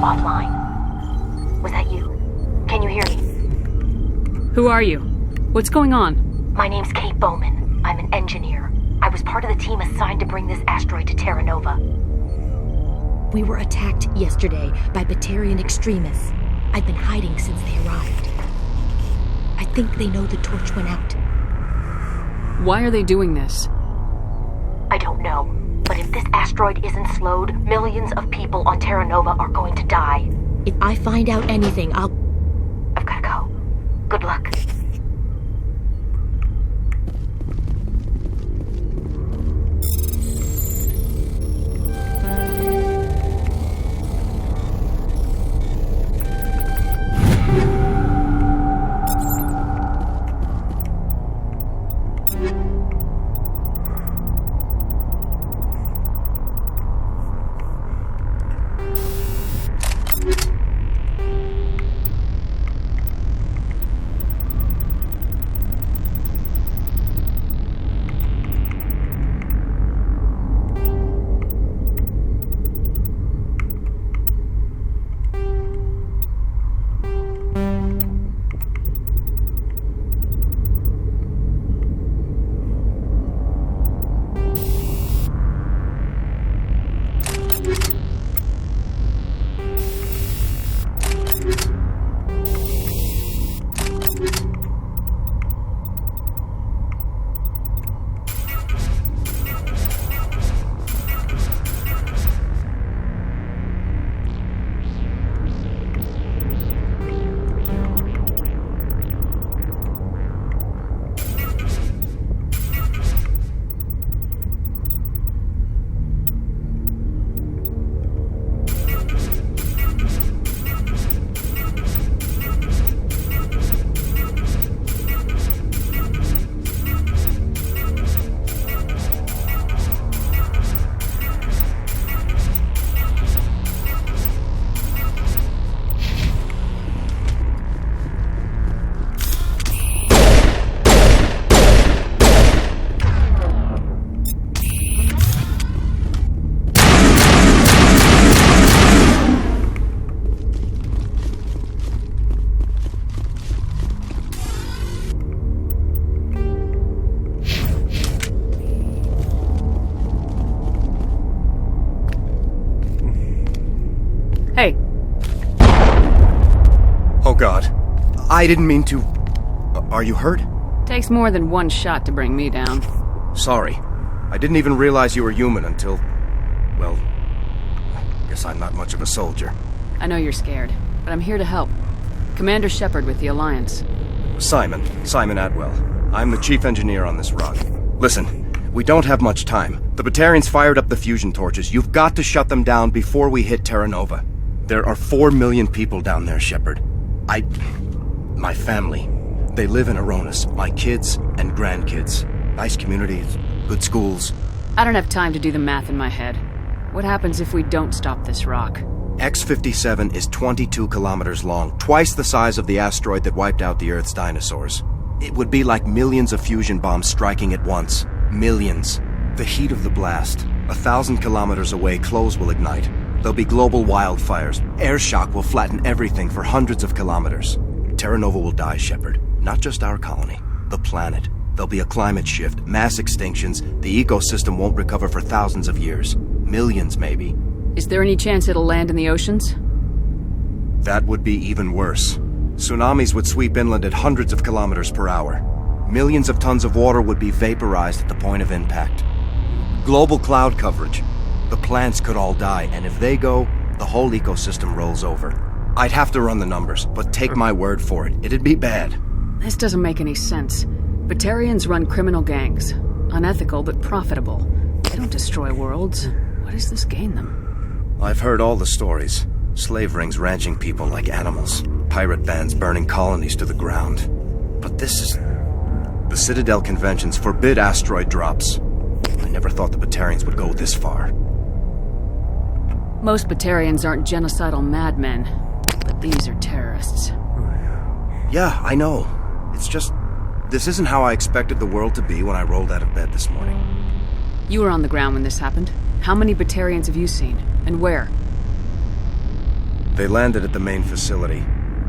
offline. Was that you? Can you hear me? Who are you? What's going on? My name's Kate Bowman. I'm an engineer. I was part of the team assigned to bring this asteroid to Terra Nova. We were attacked yesterday by Batarian extremists. I've been hiding since they arrived. I think they know the torch went out. Why are they doing this? I don't know. But if this asteroid isn't slowed, millions of people on Terra Nova are going to die. If I find out anything, I've gotta go. Good luck. Hey. Oh God. I didn't mean to... Are you hurt? Takes more than one shot to bring me down. Sorry. I didn't even realize you were human until... Well... I guess I'm not much of a soldier. I know you're scared, but I'm here to help. Commander Shepard with the Alliance. Simon Atwell. I'm the chief engineer on this rock. Listen, we don't have much time. The Batarians fired up the fusion torches. You've got to shut them down before we hit Terra Nova. There are 4 million people down there, Shepard. My family. They live in Aronis. My kids and grandkids. Nice communities, good schools. I don't have time to do the math in my head. What happens if we don't stop this rock? X57 is 22 kilometers long, twice the size of the asteroid that wiped out the Earth's dinosaurs. It would be like millions of fusion bombs striking at once. Millions. The heat of the blast. 1,000 kilometers away, clothes will ignite. There'll be global wildfires. Air shock will flatten everything for hundreds of kilometers. Terra Nova will die, Shepard. Not just our colony. The planet. There'll be a climate shift, mass extinctions. The ecosystem won't recover for thousands of years. Millions, maybe. Is there any chance it'll land in the oceans? That would be even worse. Tsunamis would sweep inland at hundreds of kilometers per hour. Millions of tons of water would be vaporized at the point of impact. Global cloud coverage. The plants could all die, and if they go, the whole ecosystem rolls over. I'd have to run the numbers, but take my word for it, it'd be bad. This doesn't make any sense. Batarians run criminal gangs. Unethical, but profitable. They don't destroy worlds. What does this gain them? I've heard all the stories. Slave rings ranching people like animals. Pirate bands burning colonies to the ground. But this is... The Citadel Conventions forbid asteroid drops. I never thought the Batarians would go this far. Most Batarians aren't genocidal madmen, but these are terrorists. Yeah, I know. It's just... This isn't how I expected the world to be when I rolled out of bed this morning. You were on the ground when this happened. How many Batarians have you seen? And where? They landed at the main facility.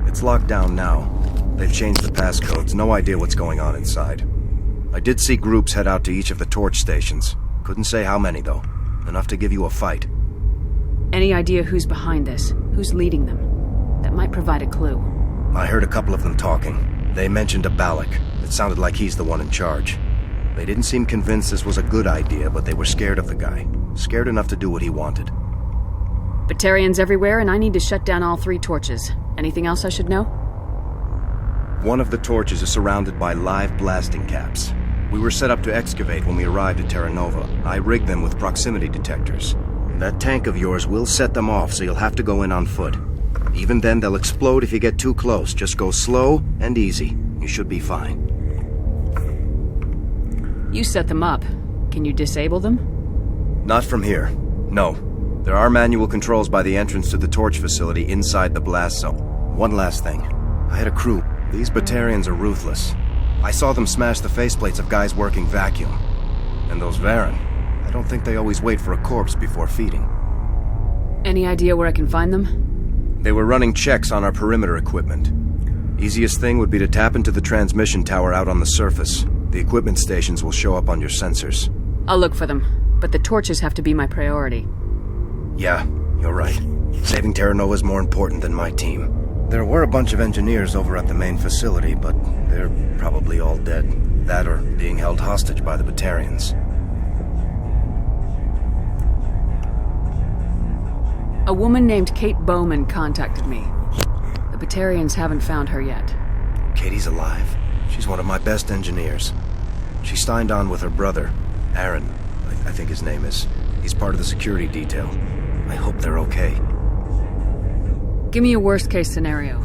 It's locked down now. They've changed the passcodes, no idea what's going on inside. I did see groups head out to each of the torch stations. Couldn't say how many, though. Enough to give you a fight. Any idea who's behind this? Who's leading them? That might provide a clue. I heard a couple of them talking. They mentioned a Balak. It sounded like he's the one in charge. They didn't seem convinced this was a good idea, but they were scared of the guy. Scared enough to do what he wanted. Batarians everywhere, and I need to shut down all 3 torches. Anything else I should know? One of the torches is surrounded by live blasting caps. We were set up to excavate when we arrived at Terra Nova. I rigged them with proximity detectors. That tank of yours will set them off, so you'll have to go in on foot. Even then, they'll explode if you get too close. Just go slow and easy. You should be fine. You set them up. Can you disable them? Not from here. No. There are manual controls by the entrance to the torch facility inside the blast zone. One last thing. I had a crew. These Batarians are ruthless. I saw them smash the faceplates of guys working vacuum. And those Varen, I don't think they always wait for a corpse before feeding. Any idea where I can find them? They were running checks on our perimeter equipment. Easiest thing would be to tap into the transmission tower out on the surface. The equipment stations will show up on your sensors. I'll look for them, but the torches have to be my priority. Yeah, you're right. Saving Terra Nova is more important than my team. There were a bunch of engineers over at the main facility, but they're probably all dead. That or being held hostage by the Batarians. A woman named Kate Bowman contacted me. The Batarians haven't found her yet. Katie's alive. She's one of my best engineers. She signed on with her brother, Aaron, I think his name is. He's part of the security detail. I hope they're okay. Give me a worst-case scenario.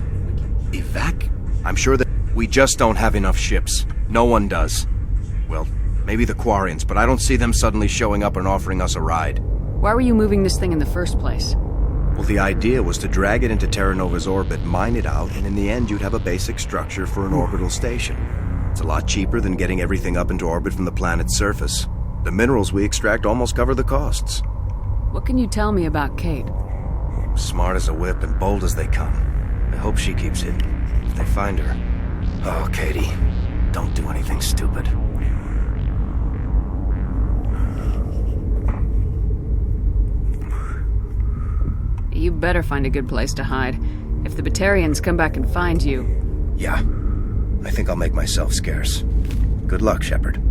Evac? I'm sure that we just don't have enough ships. No one does. Well, maybe the Quarians, but I don't see them suddenly showing up and offering us a ride. Why were you moving this thing in the first place? Well, the idea was to drag it into Terra Nova's orbit, mine it out, and in the end you'd have a basic structure for an orbital station. It's a lot cheaper than getting everything up into orbit from the planet's surface. The minerals we extract almost cover the costs. What can you tell me about Kate? Smart as a whip and bold as they come. I hope she keeps hidden. If they find her... Oh, Katie, don't do anything stupid. You better find a good place to hide. If the Batarians come back and find you... Yeah. I think I'll make myself scarce. Good luck, Shepard.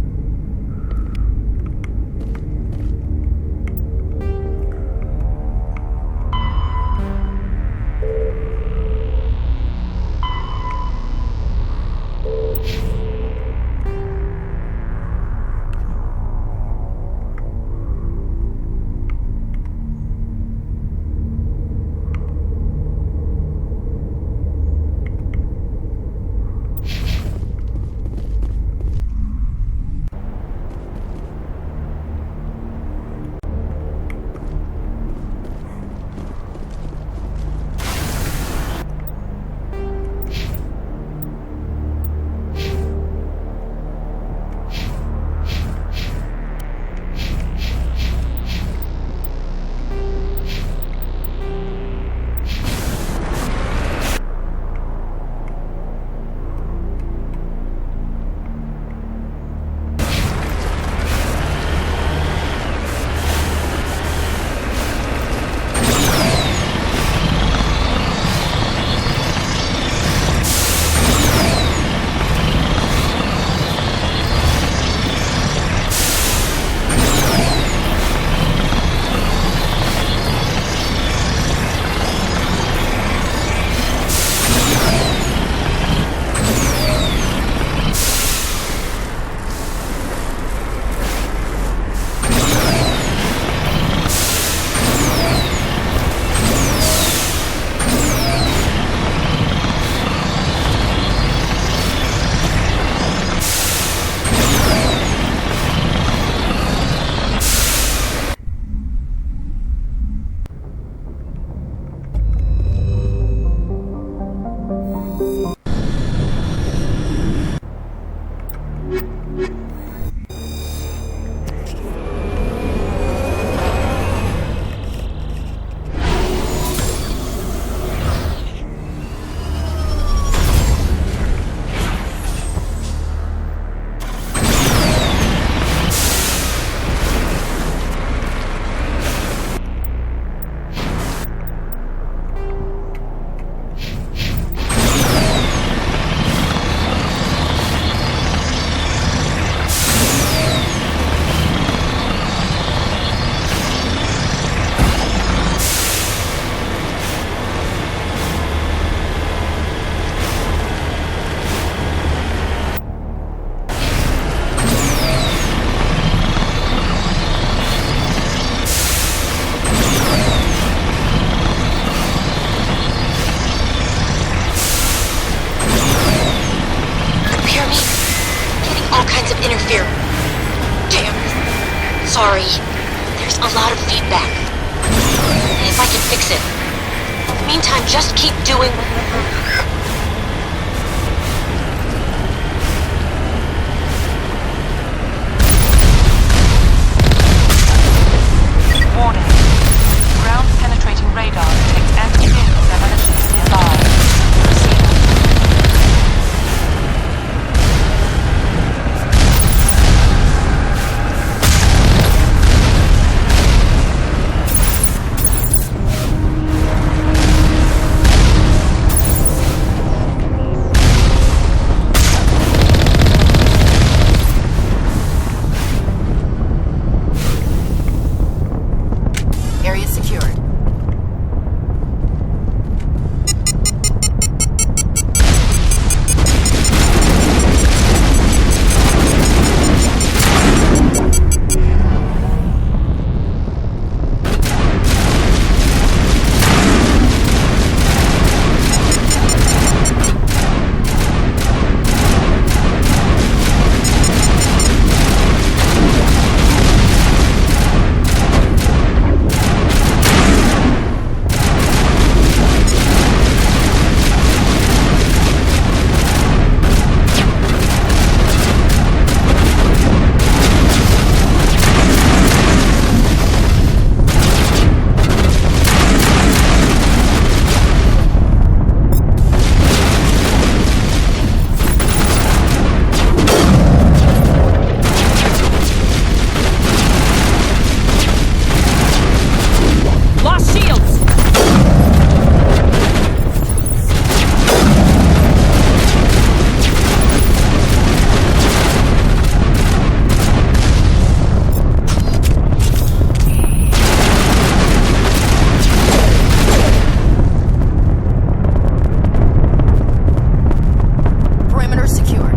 sorry. There's a lot of feedback. If I can fix it. In the meantime, just keep doing... Warning. Ground-penetrating radar detects anti-vehicle demolitions nearby. Proceed. Area secured. Lost shields! Perimeter secured.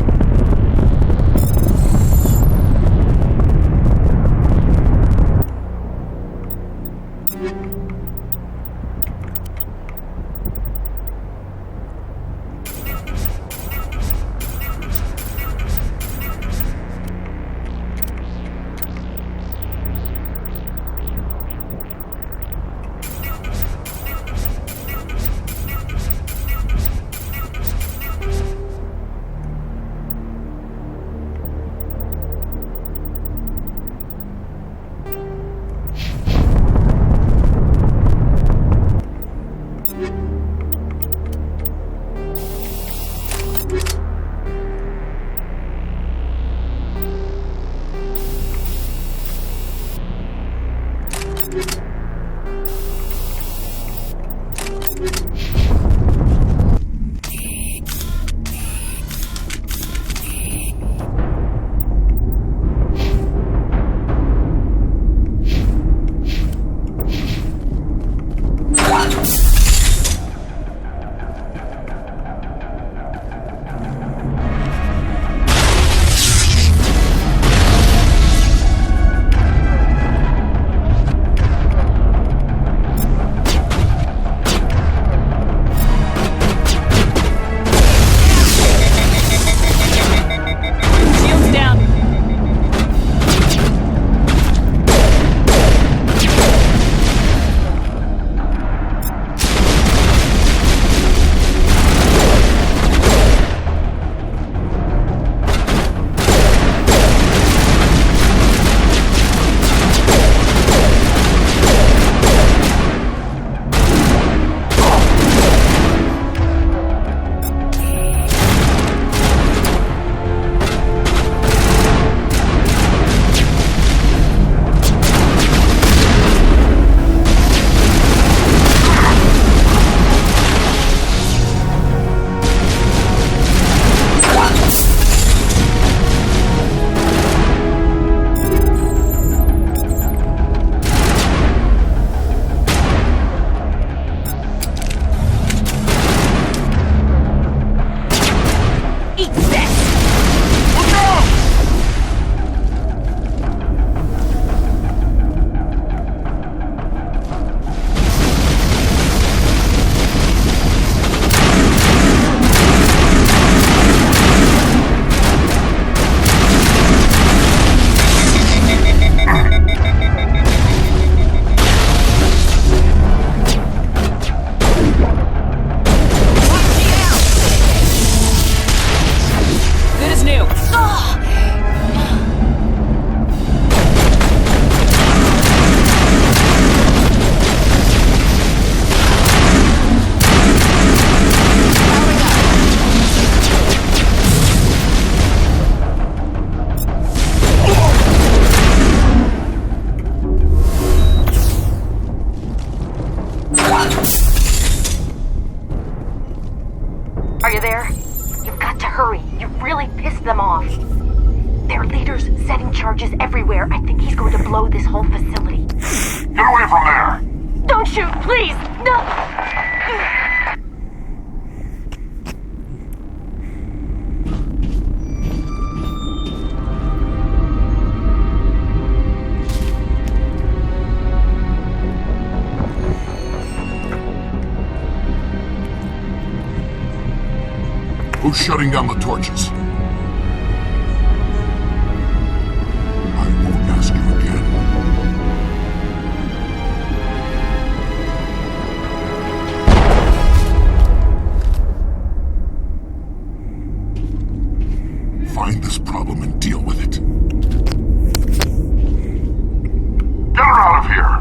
blow this whole facility. Get away from there! Don't shoot, please! No! Who's shutting down the torches? I won't ask you again. Find this problem and deal with it. Get her out of here!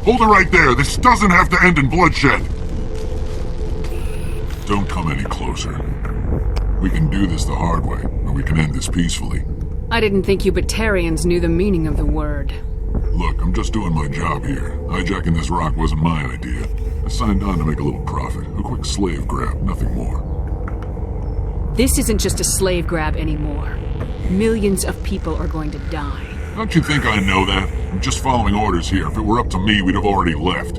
Hold it right there. This doesn't have to end in bloodshed. Don't come any closer. We can do this the hard way, or we can end this peacefully. I didn't think you Batarians knew the meaning of the word. Look, I'm just doing my job here. Hijacking this rock wasn't my idea. I signed on to make a little profit. A quick slave grab, nothing more. This isn't just a slave grab anymore. Millions of people are going to die. Don't you think I know that? I'm just following orders here. If it were up to me, we'd have already left.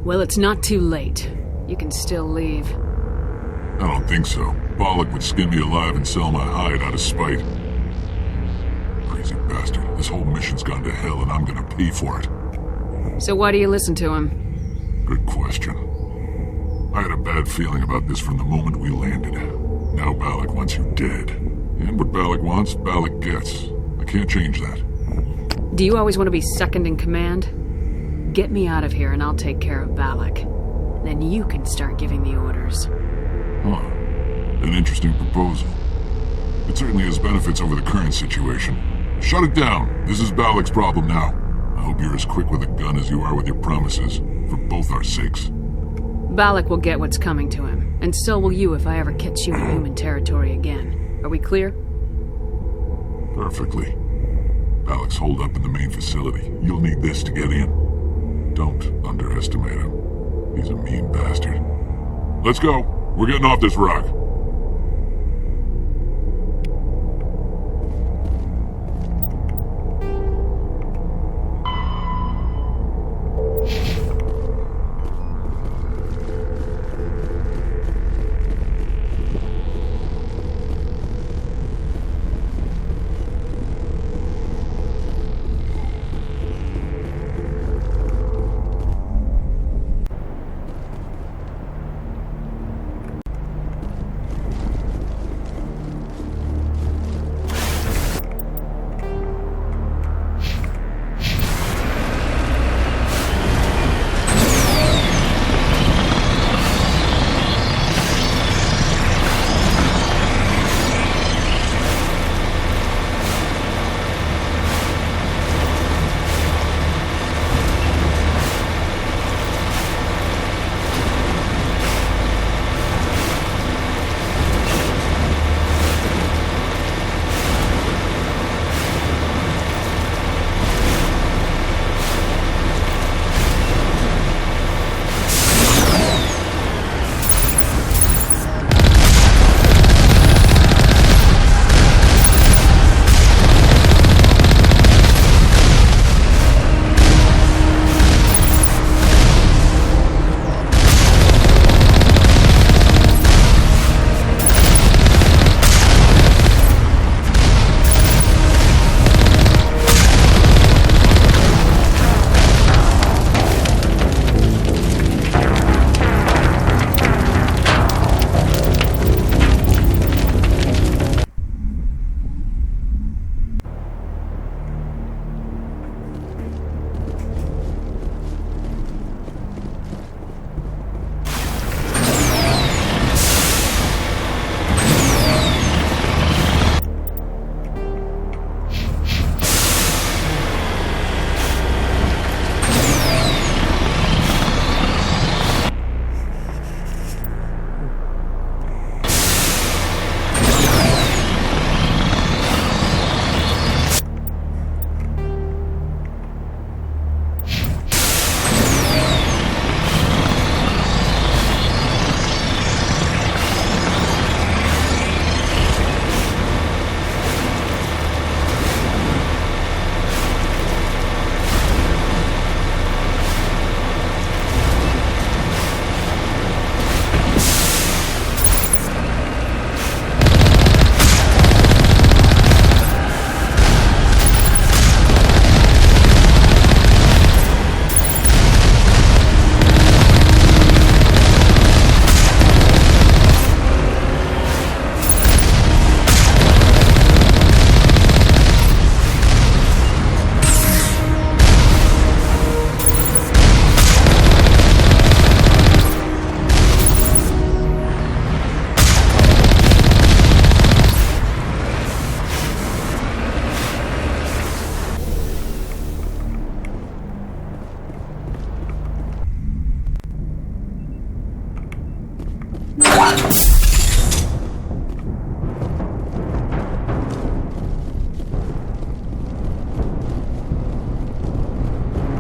Well, it's not too late. You can still leave. I don't think so. Bollock would skin me alive and sell my hide out of spite. Crazy bastard. This whole mission's gone to hell and I'm gonna pay for it. So why do you listen to him? Good question. I had a bad feeling about this from the moment we landed. Now Bollock wants you dead. And what Bollock wants, Bollock gets. I can't change that. Do you always want to be second in command? Get me out of here and I'll take care of Balak. Then you can start giving the orders. Huh. An interesting proposal. It certainly has benefits over the current situation. Shut it down. This is Balak's problem now. I hope you're as quick with a gun as you are with your promises, for both our sakes. Balak will get what's coming to him, and so will you if I ever catch you in human territory again. Are we clear? Perfectly. Balak's holed up in the main facility. You'll need this to get in. Don't underestimate him. He's a mean bastard. Let's go. We're getting off this rock.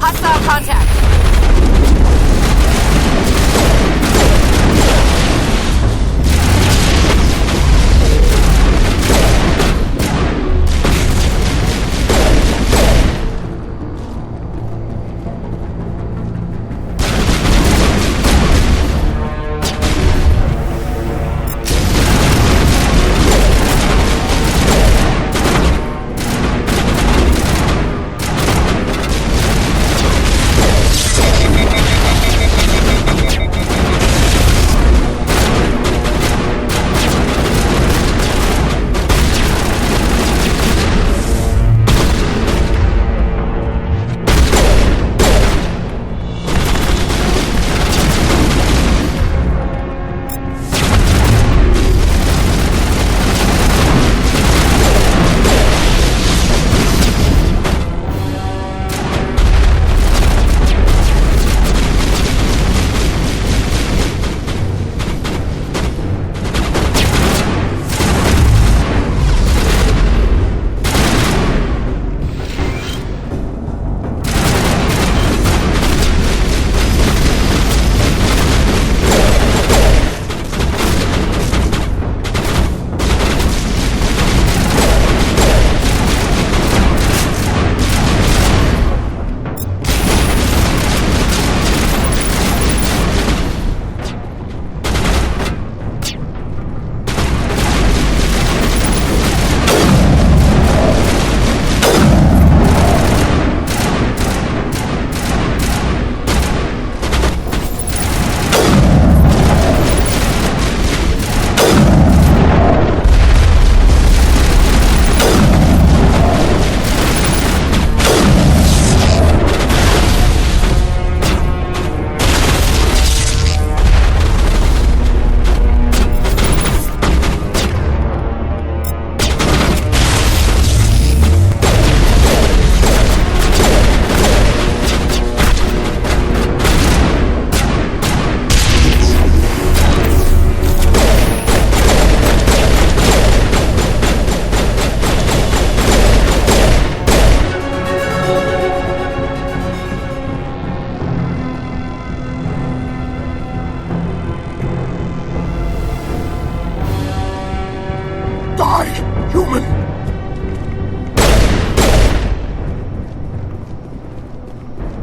Hostile contact.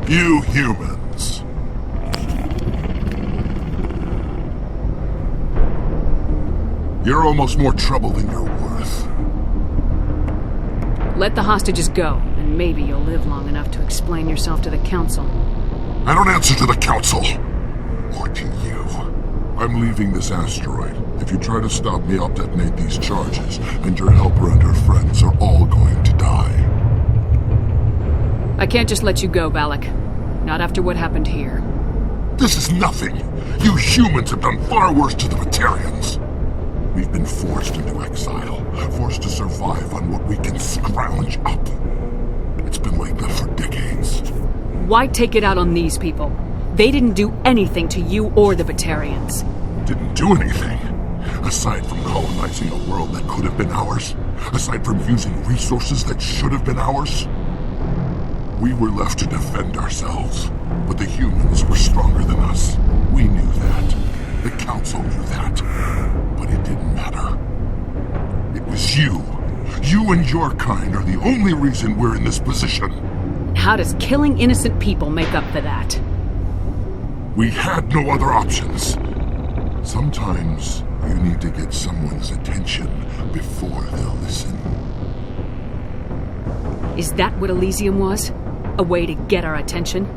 You humans. You're almost more trouble than you're worth. Let the hostages go, and maybe you'll live long enough to explain yourself to the Council. I don't answer to the Council. Or to you. I'm leaving this asteroid. If you try to stop me, I'll detonate these charges, and your helper and her friends are all going to die. I can't just let you go, Valak. Not after what happened here. This is nothing. You humans have done far worse to the Batarians. We've been forced into exile, forced to survive on what we can scrounge up. It's been like that for decades. Why take it out on these people? They didn't do anything to you or the Batarians. Didn't do anything. Aside from colonizing a world that could have been ours, aside from using resources that should have been ours, we were left to defend ourselves. But the humans were stronger than us. We knew that. The Council knew that. But it didn't matter. It was you. You and your kind are the only reason we're in this position. How does killing innocent people make up for that? We had no other options. Sometimes you need to get someone's attention before they'll listen. Is that what Elysium was? A way to get our attention?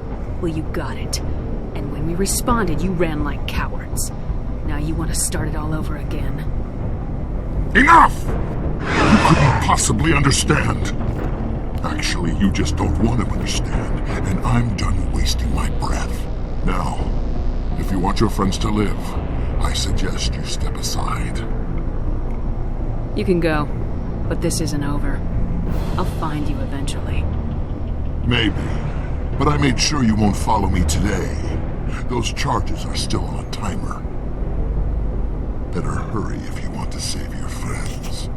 Well, you got it. And when we responded, you ran like cowards. Now you want to start it all over again. Enough! You couldn't possibly understand. Actually, you just don't want to understand, and I'm done wasting my breath. Now, if you want your friends to live, I suggest you step aside. You can go, but this isn't over. I'll find you eventually. Maybe, but I made sure you won't follow me today. Those charges are still on a timer. Better hurry if you want to save your friends.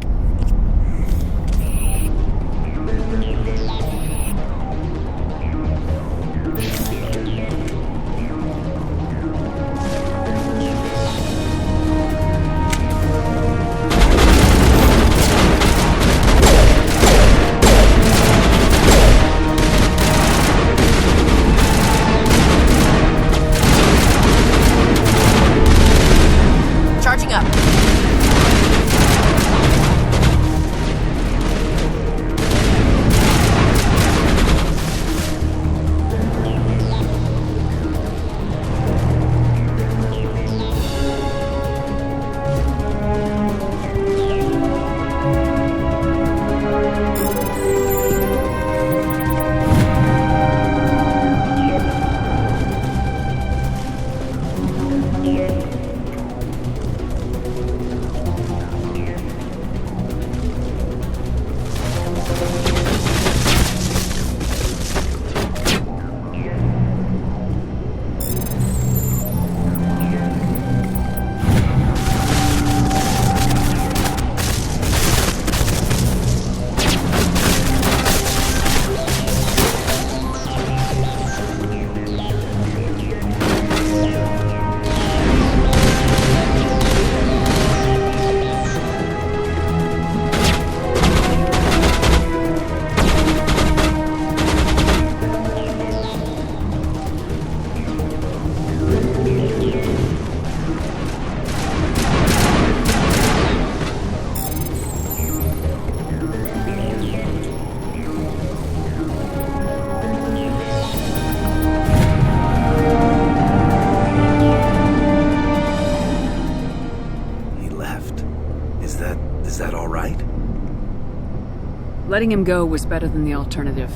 Letting him go was better than the alternative.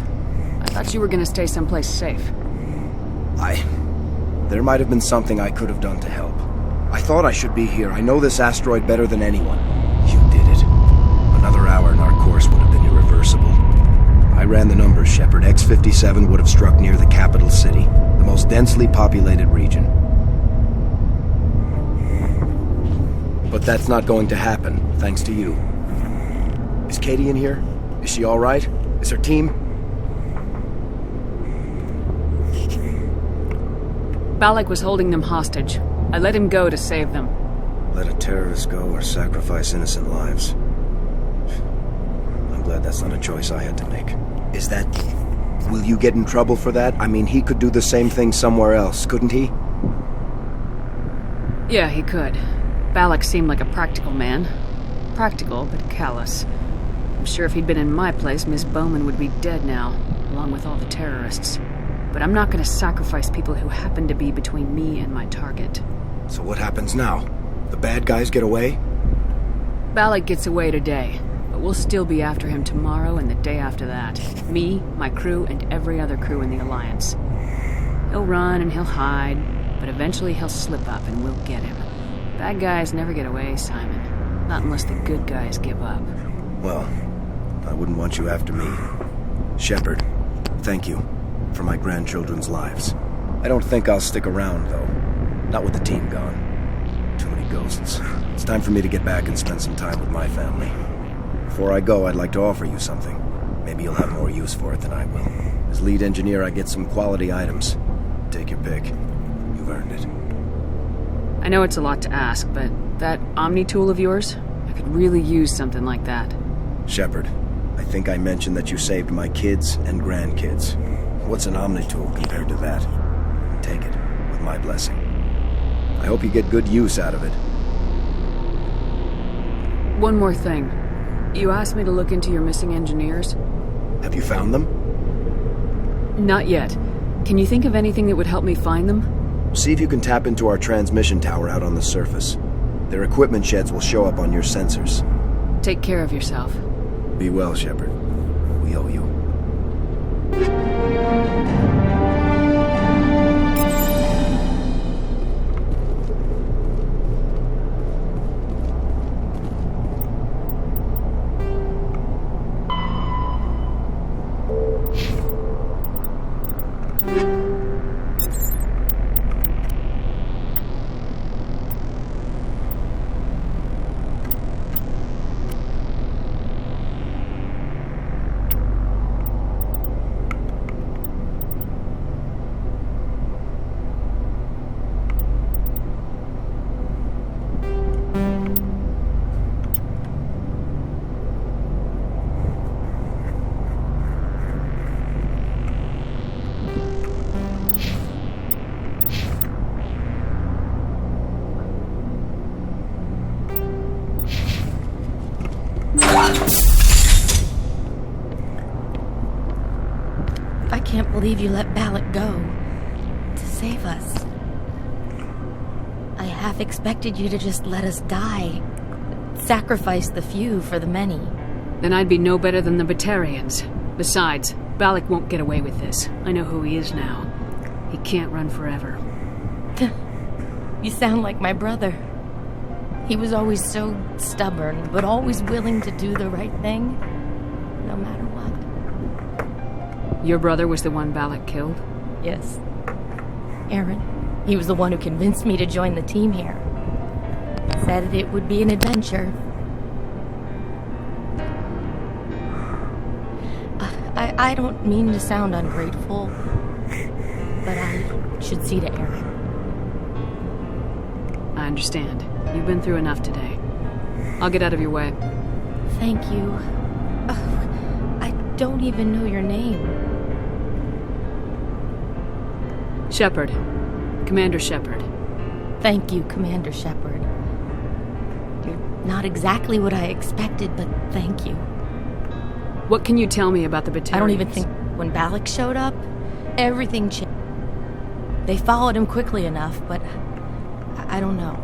I thought you were gonna stay someplace safe. There might have been something I could have done to help. I thought I should be here. I know this asteroid better than anyone. You did it. Another hour and our course would have been irreversible. I ran the numbers, Shepard. X57 would have struck near the capital city, the most densely populated region. But that's not going to happen, thanks to you. Is Katie in here? Is she all right? Is her team? Balak was holding them hostage. I let him go to save them. Let a terrorist go or sacrifice innocent lives. I'm glad that's not a choice I had to make. Is that... Will you get in trouble for that? I mean, he could do the same thing somewhere else, couldn't he? Yeah, he could. Balak seemed like a practical man. Practical, but callous. I'm sure if he'd been in my place, Miss Bowman would be dead now, along with all the terrorists. But I'm not gonna sacrifice people who happen to be between me and my target. So what happens now? The bad guys get away? Balak gets away today, but we'll still be after him tomorrow and the day after that. Me, my crew, and every other crew in the Alliance. He'll run and he'll hide, but eventually he'll slip up and we'll get him. Bad guys never get away, Simon. Not unless the good guys give up. Well, I wouldn't want you after me. Shepard, thank you for my grandchildren's lives. I don't think I'll stick around, though. Not with the team gone. Too many ghosts. It's time for me to get back and spend some time with my family. Before I go, I'd like to offer you something. Maybe you'll have more use for it than I will. As lead engineer, I get some quality items. Take your pick. You've earned it. I know it's a lot to ask, but that Omni tool of yours? I could really use something like that. Shepard, I think I mentioned that you saved my kids and grandkids. What's an Omni tool compared to that? Take it, with my blessing. I hope you get good use out of it. One more thing. You asked me to look into your missing engineers? Have you found them? Not yet. Can you think of anything that would help me find them? See if you can tap into our transmission tower out on the surface. Their equipment sheds will show up on your sensors. Take care of yourself. Be well, Shepard. We owe you. I can't believe you let Balak go to save us. I half expected you to just let us die. Sacrifice the few for the many. Then I'd be no better than the Batarians. Besides, Balak won't get away with this. I know who he is now. He can't run forever. You sound like my brother. He was always so stubborn, but always willing to do the right thing, no matter what. Your brother was the one Balak killed? Yes. Aaron. He was the one who convinced me to join the team here. Said it would be an adventure. I don't mean to sound ungrateful, but I should see to Aaron. I understand. You've been through enough today. I'll get out of your way. Thank you. I don't even know your name. Shepard. Commander Shepard. Thank you, Commander Shepard. You're not exactly what I expected, but thank you. What can you tell me about the Batarians? I don't even think when Balak showed up, everything changed. They followed him quickly enough, but I don't know.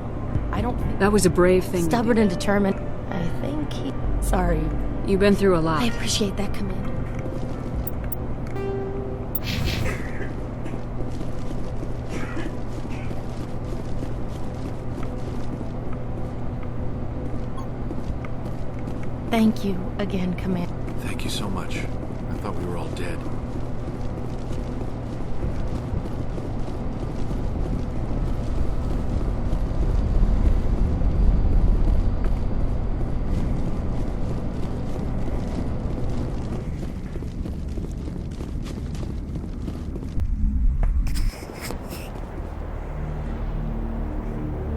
I don't think... That was a brave thing. Stubborn and determined. I think Sorry. You've been through a lot. I appreciate that, Commander. Thank you again, Commander. Thank you so much. I thought we were all dead.